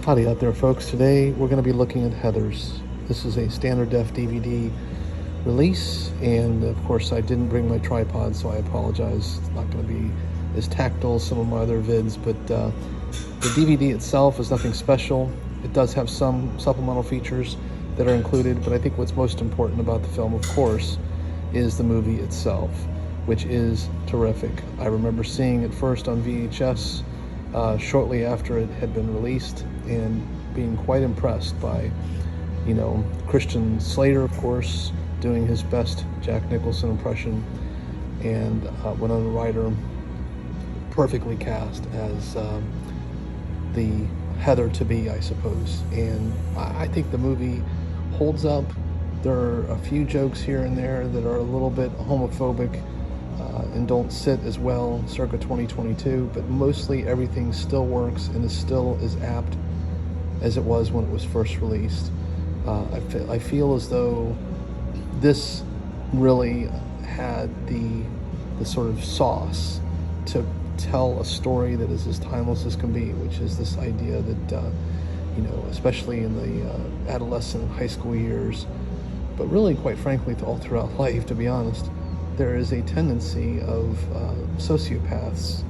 Howdy out there, folks. Today we're going to be looking at Heathers. This is a standard def DVD release, and of course I didn't bring my tripod, so I apologize. It's not going to be as tactile as some of my other vids, but the DVD itself is nothing special. It does have some supplemental features that are included, but I think what's most important about the film, of course, is the movie itself, which is terrific. I remember seeing it first on VHS shortly after it had been released, and being quite impressed by, Christian Slater, of course, doing his best Jack Nicholson impression, and Winona Ryder perfectly cast as the Heather to be, I suppose. And I think the movie holds up. There are a few jokes here and there that are a little bit homophobic and don't sit as well circa 2022, but mostly everything still works and is still as apt as it was when it was first released. I feel as though this really had the sort of sauce to tell a story that is as timeless as can be, which is this idea that, especially in the adolescent and high school years, but really, quite frankly, all throughout life, to be honest, there is a tendency of sociopaths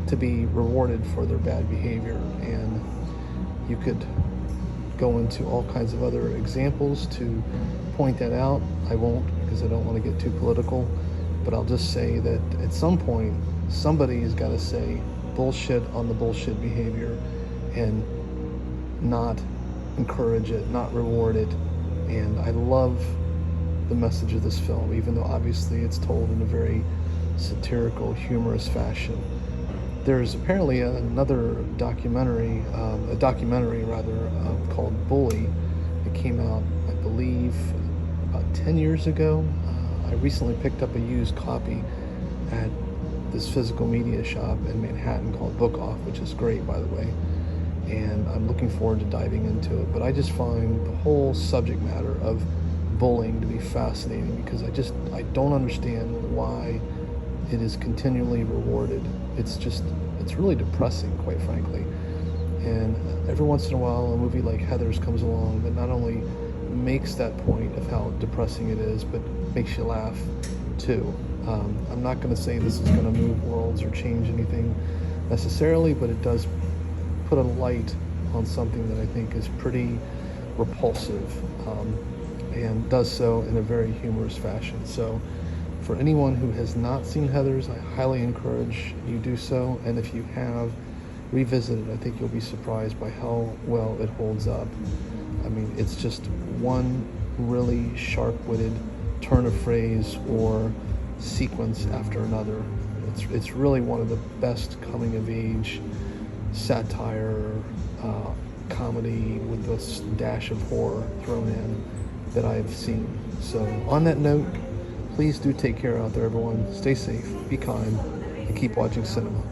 to be rewarded for their bad behavior. And you could go into all kinds of other examples to point that out. I won't, because I don't want to get too political, but I'll just say that at some point somebody has got to say bullshit on the bullshit behavior and not encourage it, not reward it. And I love the message of this film, even though obviously it's told in a very satirical, humorous fashion. There's apparently another documentary, called Bully. It came out, I believe, about 10 years ago. I recently picked up a used copy at this physical media shop in Manhattan called Book Off, which is great, by the way. And I'm looking forward to diving into it. But I just find the whole subject matter of bullying to be fascinating, because I don't understand why it is continually rewarded. It's really depressing, quite frankly. And every once in a while a movie like Heathers comes along that not only makes that point of how depressing it is, but makes you laugh too. I'm not going to say this is going to move worlds or change anything necessarily, but it does put a light on something that I think is pretty repulsive, and does so in a very humorous fashion. So for anyone who has not seen Heathers, I highly encourage you do so. And if you have, revisit it. I think you'll be surprised by how well it holds up. I mean, it's just one really sharp-witted turn of phrase or sequence after another. It's really one of the best coming-of-age satire, comedy with a dash of horror thrown in that I've seen. So on that note, please do take care out there, everyone. Stay safe, be kind, and keep watching cinema.